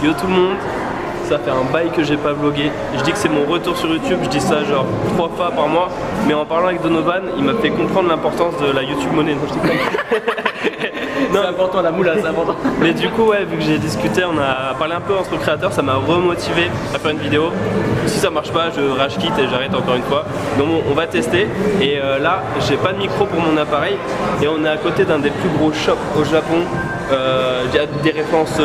Yo tout le monde, ça fait un bail que j'ai pas vlogué. Je dis que c'est mon retour sur YouTube, je dis ça genre 3 fois par mois. Mais en parlant avec Donovan, il m'a fait comprendre l'importance de la YouTube monnaie. C'est important la moula, c'est important. Mais du coup ouais, vu que j'ai discuté, on a parlé un peu entre créateurs, ça m'a remotivé à faire une vidéo. Si ça marche pas, je rage quitte et j'arrête encore une fois. Donc on va tester. Et là, j'ai pas de micro pour mon appareil. Et on est à côté d'un des plus gros shops au Japon. Il y a des références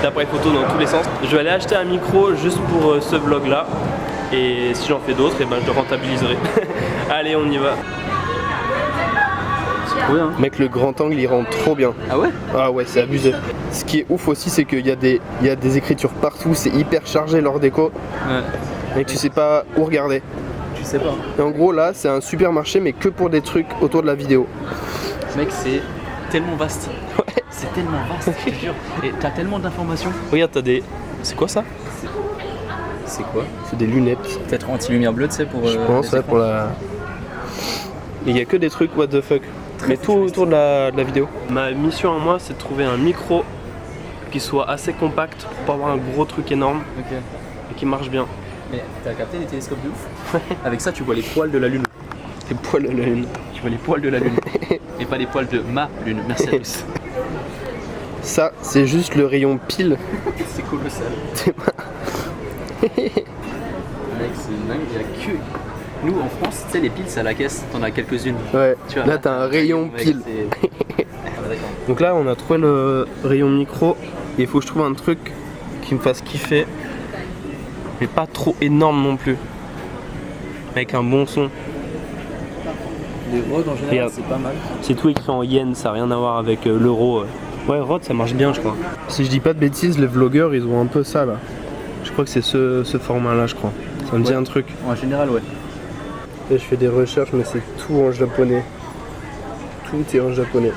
d'appareils photo dans tous les sens. Je vais aller acheter un micro juste pour ce vlog là. Et si j'en fais d'autres, et ben je le rentabiliserai. Allez, on y va. Bien. Mec, le grand angle il rend trop bien. Ah ouais? Ah ouais, c'est abusé. Ce qui est ouf aussi, c'est qu'il y a des écritures partout, c'est hyper chargé leur déco. Ouais. Et tu sais pas où regarder. Tu sais pas. Et en gros, là, c'est un supermarché, mais que pour des trucs autour de la vidéo. Mec, c'est tellement vaste. Ouais. C'est tellement vaste, je te jure. Et t'as tellement d'informations. Regarde, t'as des. C'est quoi ça? C'est quoi? C'est des lunettes. Peut-être anti-lumière bleue, tu sais, pour. Je pense, ouais, pour la. Il y a que des trucs what the fuck. Mais tout autour de la vidéo. Ma mission à moi, c'est de trouver un micro qui soit assez compact pour pas avoir un gros truc énorme Ok. et qui marche bien. Mais t'as capté les télescopes de ouf? Avec ça, tu vois les poils de la lune. Les poils de la lune. Tu vois les poils de la lune. Et pas les poils de ma lune. Merci à tous. Ça, c'est juste le rayon pile. C'est colossal. Mec, c'est dingue, il y a que. Nous en France, tu sais, les piles, c'est à la caisse, t'en as quelques-unes. Ouais, Tu vois, là t'as un rayon mec, pile. Ah, bah, d'accord. Donc là, on a trouvé le rayon micro et il faut que je trouve un truc qui me fasse kiffer, mais pas trop énorme non plus, avec un bon son. Les rods en général, Regarde. c'est pas mal. C'est tout écrit en yens, ça n'a rien à voir avec l'euro. Ouais, Rode, ça marche bien, je crois. Si je dis pas de bêtises, les vlogueurs ils ont un peu ça là. Je crois que c'est ce format là, je crois. Ça me dit un truc. En général, ouais. Et je fais des recherches, mais c'est tout en japonais. Tout est en japonais.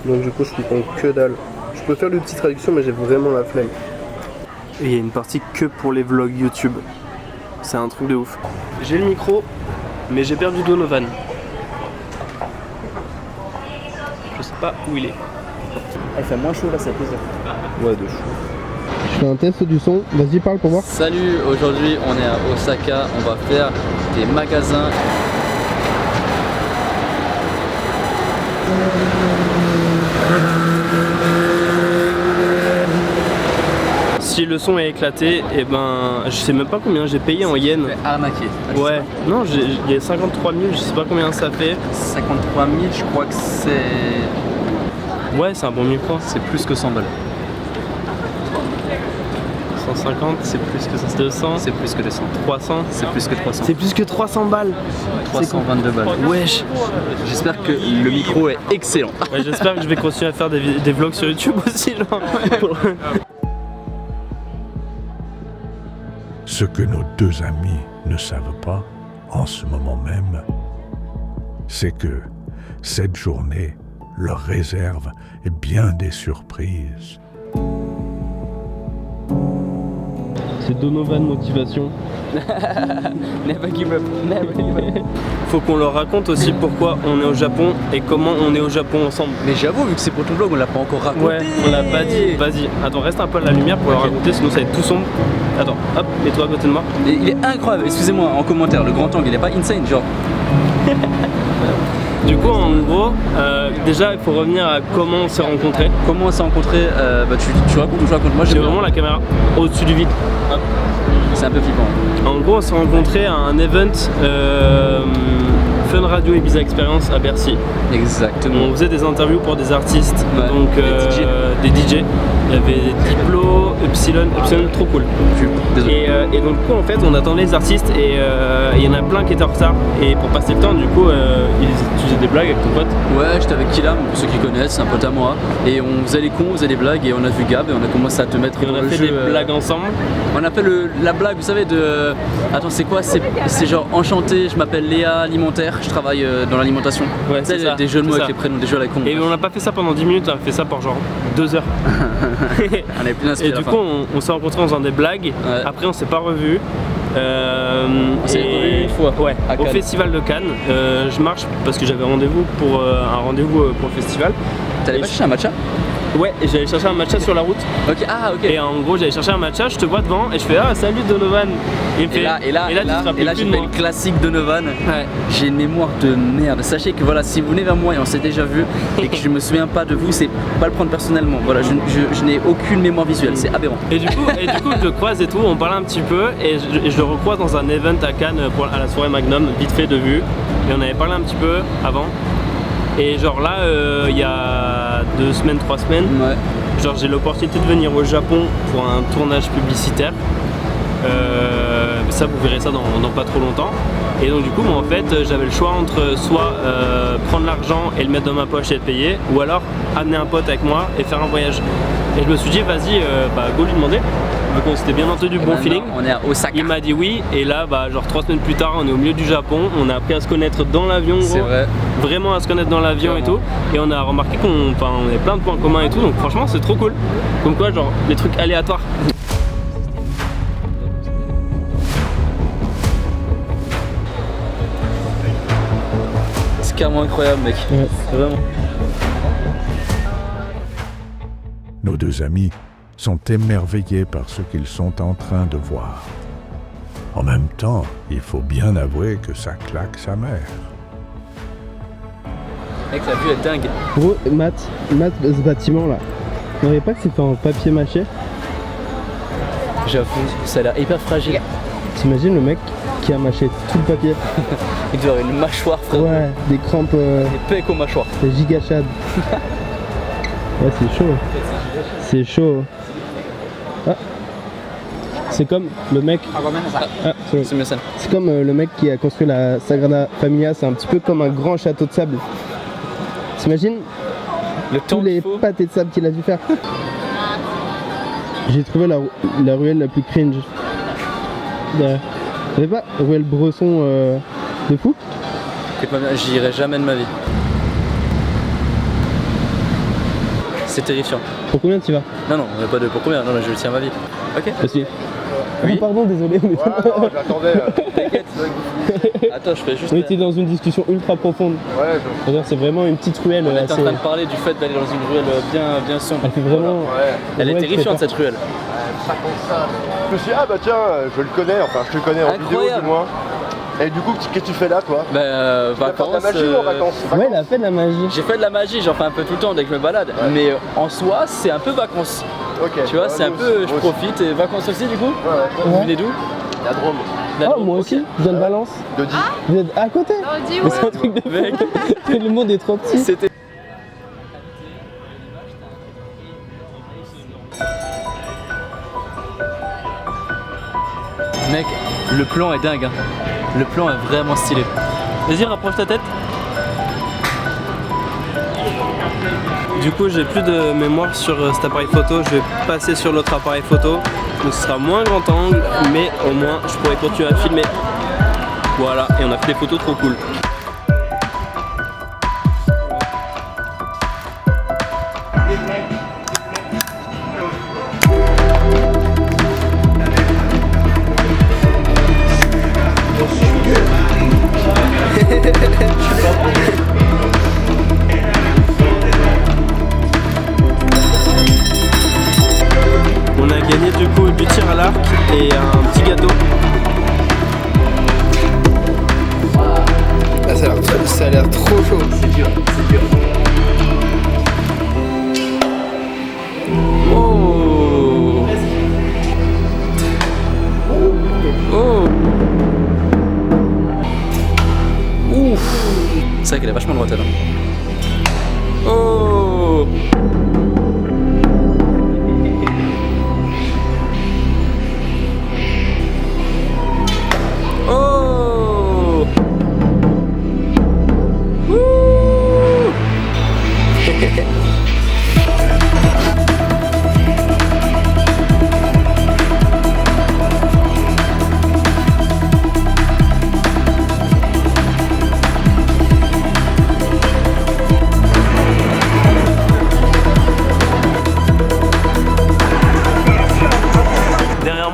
Donc du coup, je comprends que dalle. Je peux faire une petite traduction, mais j'ai vraiment la flemme. Et il y a une partie que pour les vlogs YouTube. C'est un truc de ouf. J'ai le micro, mais j'ai perdu Donovan. Je sais pas où il est. Elle fait moins chaud là, ça plaisir. Ouais, de fou. Je fais un test du son. Vas-y, parle pour voir. Salut, aujourd'hui on est à Osaka, on va faire des magasins. Si le son est éclaté, et ben je sais même pas combien j'ai payé en yens. Arnaqué. Ouais, non, il y a 53 000, je sais pas combien ça fait. 53 000, je crois que c'est. Ouais, c'est un bon micro. C'est plus que 100 balles. 150, c'est plus que ça. 200, C'est plus que 200. 300. C'est plus que 300. C'est plus que 300 balles. 322 balles. Wesh. J'espère que le micro est excellent. Ouais, j'espère que je vais continuer à faire des vlogs sur YouTube aussi, genre. Ce que nos deux amis ne savent pas en ce moment même, c'est que cette journée leur réserve bien des surprises. C'est Donovan Motivation. Never give up. Never give up. Faut qu'on leur raconte aussi pourquoi on est au Japon et comment on est au Japon ensemble. Mais j'avoue, vu que c'est pour ton vlog, on l'a pas encore raconté. Ouais, on l'a pas dit. Vas-y, attends, reste un peu à la lumière pour leur raconter, sinon ça va être tout sombre. Attends, hop, mets-toi à côté de moi. Et il est incroyable, excusez-moi en commentaire, le grand angle, il est pas insane, genre. Du coup, en gros, déjà, il faut revenir à comment on s'est rencontrés. Comment on s'est rencontrés? Bah tu racontes ou je raconte? Moi J'ai j'ai vraiment la caméra au-dessus du vide. Hop. C'est un peu flippant. En gros, on s'est rencontrés à un event Fun Radio Ibiza Experience à Bercy. Exactement. On faisait des interviews pour des artistes, Ouais, donc des DJ. Il y avait Diplo, Epsilon, trop cool. Désolé. Et donc du coup en fait on attendait les artistes et il y en a plein qui étaient en retard et pour passer le temps du coup tu faisais des blagues avec ton pote. Ouais, j'étais avec Kilam, pour ceux qui connaissent, c'est un pote à moi. Et on faisait les cons, on faisait des blagues et on a vu Gab et on a commencé à te mettre Et on dans a le fait jeu, des blagues ensemble. On a fait la blague, vous savez, de. Attends, c'est quoi? C'est genre enchanté, je m'appelle Léa Alimentaire, je travaille dans l'alimentation. Ouais, Tu sais, c'est ça, des jeux de mots c'est avec ça. les prénoms, des jeux à la con. Et on n'a pas fait ça pendant 10 minutes, on a fait ça pour genre 2 heures. On avait plus inspiré Et à la du fin. coup on s'est rencontrés en faisant des blagues, Ouais. après on s'est pas revus. On s'est revus une fois, ouais, à au Cannes. festival de Cannes. Je marche parce que j'avais rendez-vous pour un rendez-vous pour le festival. T'allais Et pas chercher un matcha? Ouais, et j'allais chercher un matcha sur la route. Ok, ah ok. Et en gros, j'allais chercher un matcha, je te vois devant et je fais ah salut Donovan. Et, il me fait, Et là, j'ai fait le classique Donovan. Ouais. J'ai une mémoire de merde. Sachez que voilà, si vous venez vers moi et on s'est déjà vu et que je me souviens pas de vous, c'est pas le prendre personnellement. Voilà, je n'ai aucune mémoire visuelle, c'est aberrant. Et du coup, je le croise et tout, on parle un petit peu et je le recroise dans un event à Cannes à la soirée Magnum, vite fait de vue. Et on avait parlé un petit peu avant. Et genre là, il y a 2 semaines, 3 semaines, Ouais. genre j'ai l'opportunité de venir au Japon pour un tournage publicitaire. Ça, vous verrez ça dans pas trop longtemps. Et donc du coup, moi en fait, j'avais le choix entre soit prendre l'argent et le mettre dans ma poche et le payer, ou alors amener un pote avec moi et faire un voyage. Et je me suis dit, vas-y, go lui demander. Donc on s'était bien entendu, bon feeling. On est à Osaka. Il m'a dit oui, et là, genre 3 semaines plus tard, on est au milieu du Japon. On a appris à se connaître dans l'avion, C'est vrai. vraiment à se connaître dans l'avion et tout. Et on a remarqué qu'on avait plein de points communs et tout. Donc franchement, c'est trop cool. Comme quoi, genre, les trucs aléatoires. C'est carrément incroyable, mec. Ouais. Vraiment. Nos 2 amis sont émerveillés par ce qu'ils sont en train de voir. En même temps, il faut bien avouer que ça claque sa mère. Mec, la vue est dingue. Gros, Matt, ce bâtiment là, vous voyez pas que c'est fait en papier mâché? J'avoue, ça a l'air hyper fragile. T'imagines le mec qui a mâché tout le papier? Il doit avoir une mâchoire, frère. Ouais, des crampes, Des pecs aux mâchoires. des gigachades. Ouais, c'est chaud. C'est chaud. Ah. C'est comme le mec. Ah, sorry. C'est mieux ça. C'est comme le mec qui a construit la Sagrada Familia, c'est un petit peu comme un grand château de sable. T'imagines Le temps tous les qu'il faut. pâtés de sable qu'il a dû faire? J'ai trouvé la ruelle la plus cringe. Vous savez pas, ruelle Bresson de fou? Écoute-moi bien, j'y irai jamais de ma vie. C'est terrifiant. Pour combien tu vas? Non, non, pas de pour combien, non, je le tiens à ma vie. Ok. Aussi. Oui. Oh, pardon, désolé. Mais J'attendais. T'inquiète. Attends, je fais juste. on était dans une discussion ultra profonde. Ouais, C'est-à-dire, c'est vraiment une petite ruelle. On était en assez- train de parler du fait d'aller dans une ruelle bien sombre. Elle fait vraiment. ouais. Elle est Ouais, terrifiante très cette ruelle. Je me suis dit, ah bah tiens, je le connais, enfin je te connais en vidéo Incroyable. du moins. Et du coup, qu'est-ce que tu fais là, toi? Bah, Tu vas faire de la vacances. magie ou en vacances? Ouais, elle a fait de la magie. J'ai fait de la magie, j'en fais un peu tout le temps dès que je me balade. Mais en soi, c'est un peu vacances. Ok. Tu vois, Ouais, c'est un nous peu. aussi, Je moi aussi. profite. Et vacances aussi, du coup Ouais, Vous Ouais. venez d'où la Drôme. La Oh, Drôme, moi ok. aussi, je donne Valence. De 10. Vous êtes à côté? Mais c'est un truc de Mec. fou. Le monde est trop petit. C'était. Mec, le plan est dingue. Hein. Le plan est vraiment stylé. Vas-y, rapproche ta tête. Du coup, j'ai plus de mémoire sur cet appareil photo. Je vais passer sur l'autre appareil photo. Donc ce sera moins grand angle, mais au moins je pourrai continuer à filmer. Voilà, et on a fait des photos trop cool. On a gagné du coup du tir à l'arc et un petit gâteau. Ah, ça a l'air trop chaud. C'est dur, c'est dur. Oh Oh Ouf. C'est vrai qu'elle est vachement lointaine. Hein. Oh Oh Wouh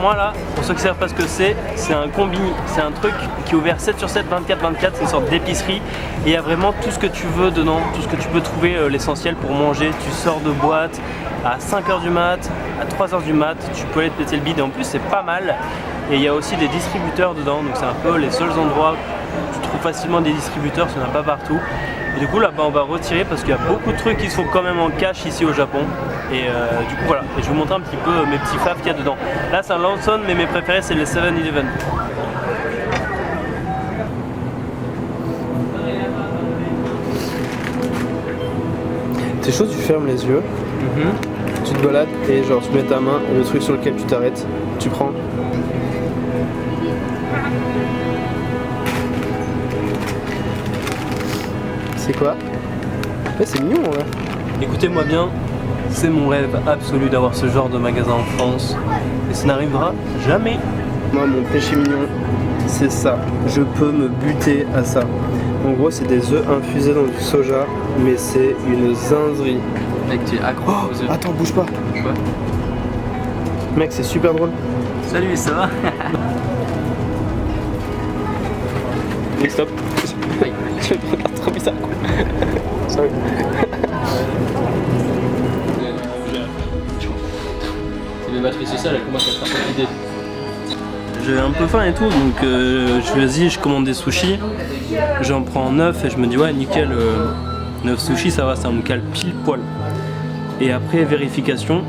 moi là, pour ceux qui ne savent pas ce que c'est un combi, c'est un truc qui est ouvert 7/7, 24/24, c'est une sorte d'épicerie et il y a vraiment tout ce que tu veux dedans, tout ce que tu peux trouver l'essentiel pour manger. Tu sors de boîte à 5h du mat, à 3h du mat, tu peux aller te péter le bide et en plus c'est pas mal. Et il y a aussi des distributeurs dedans, donc c'est un peu les seuls endroits où tu trouves facilement des distributeurs, il n'y en a pas partout. Et du coup là on va retirer parce qu'il y a beaucoup de trucs qui se font quand même en cash ici au Japon. Et du coup voilà, et je vais vous montrer un petit peu mes petits faves qu'il y a dedans. Là c'est un Lawson mais mes préférés c'est les 7-Eleven. T'es chaud, tu fermes les yeux, tu te balades et genre tu mets ta main et le truc sur lequel tu t'arrêtes, tu prends. C'est quoi? Ouais, c'est mignon ouais. Écoutez-moi bien, c'est mon rêve absolu d'avoir ce genre de magasin en France et ça n'arrivera jamais. Moi mon péché mignon, c'est ça. Je peux me buter à ça. En gros c'est des œufs infusés dans du soja, mais c'est une zinzerie. Mec, tu es accro aux œufs. Attends, bouge pas. Quoi? Mec, c'est super drôle. Salut, ça va? Et stop. Aïe. Tu me regardes trop bizarre quoi. Sorry. Les batteries sociales, elles commencent à être un peu vidées. J'ai un peu faim et tout, donc je commande des sushis, j'en prends 9 et je me dis ouais nickel, 9 sushis ça va, ça me cale pile poil. Et après vérification,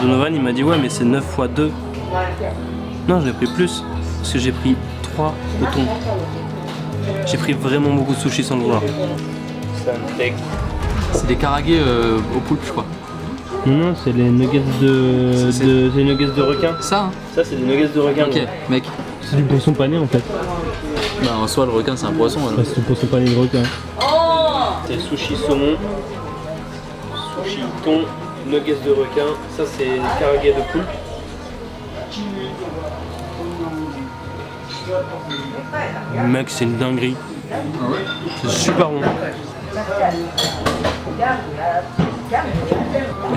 Donovan il m'a dit ouais mais c'est 9 x 2. Non j'ai pris plus, parce que j'ai pris 3 au thon. J'ai pris vraiment beaucoup de sushis sans le vouloir. C'est des karaage au poulpe, je crois. Non, c'est les nuggets c'est les nuggets de requin. Ça, hein? Ça c'est des nuggets de requin. Ok, mec. C'est du poisson pané en fait. Bah en soi le requin c'est un poisson. Alors. C'est du poisson pané de requin. C'est sushi saumon, sushi thon, nuggets de requin. Ça c'est karaage de poulpe. Mec c'est une dinguerie. C'est super bon.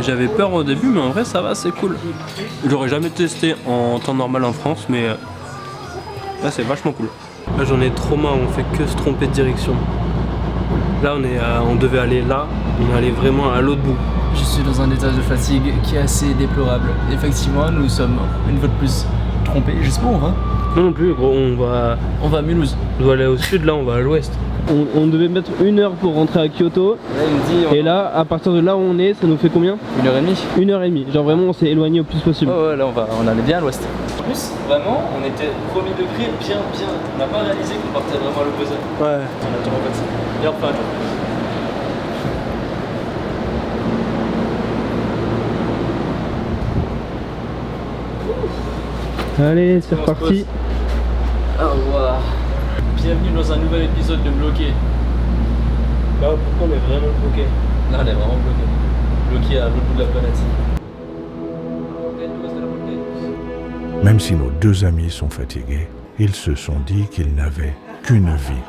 J'avais peur au début mais en vrai ça va, c'est cool. J'aurais jamais testé en temps normal en France mais là c'est vachement cool. Là j'en ai trop marre, on fait que se tromper de direction. Là on devait aller là, on est allé vraiment à l'autre bout. Je suis dans un état de fatigue qui est assez déplorable. Effectivement nous sommes une fois de plus trompés. Je sais pas où on va. Non plus gros, on va à Mulhouse. On doit aller au sud, là on va à l'ouest. On devait mettre 1 heure pour rentrer à Kyoto. Là, il me dit, et là, à partir de là où on est, ça nous fait combien? 1h30. 1h30. Genre vraiment, on s'est éloigné au plus possible. Oh ouais, là on allait bien à l'ouest. En plus, vraiment, on était premier degré bien. On n'a pas réalisé qu'on partait vraiment à l'opposé. Ouais. On a toujours fait ça. Et enfin, Allez, c'est reparti. Au revoir. Bienvenue dans un nouvel épisode de Bloqué. Bah, pourquoi on est vraiment bloqué? Là, on est vraiment bloqué. Bloqué à l'autre bout de la planète. Même si nos deux amis sont fatigués, ils se sont dit qu'ils n'avaient qu'une vie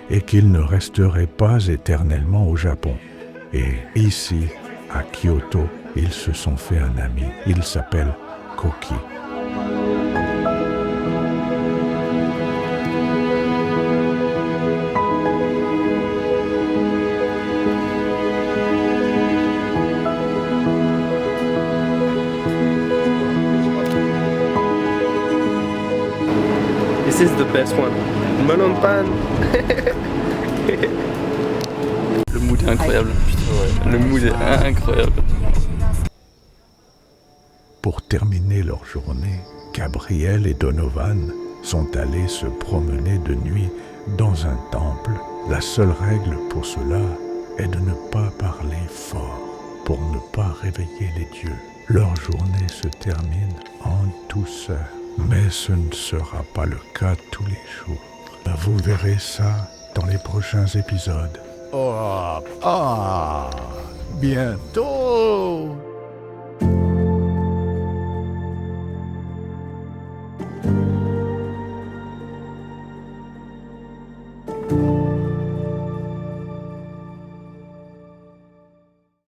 et qu'ils ne resteraient pas éternellement au Japon. Et ici, à Kyoto, ils se sont fait un ami. Il s'appelle Koki. This is the best one. Melon pan. Le mood est incroyable. Putain, ouais. Le mood est incroyable. Pour terminer leur journée, Gabriel et Donovan sont allés se promener de nuit dans un temple. La seule règle pour cela est de ne pas parler fort pour ne pas réveiller les dieux. Leur journée se termine en douceur. Mais ce ne sera pas le cas tous les jours. Vous verrez ça dans les prochains épisodes. Bientôt!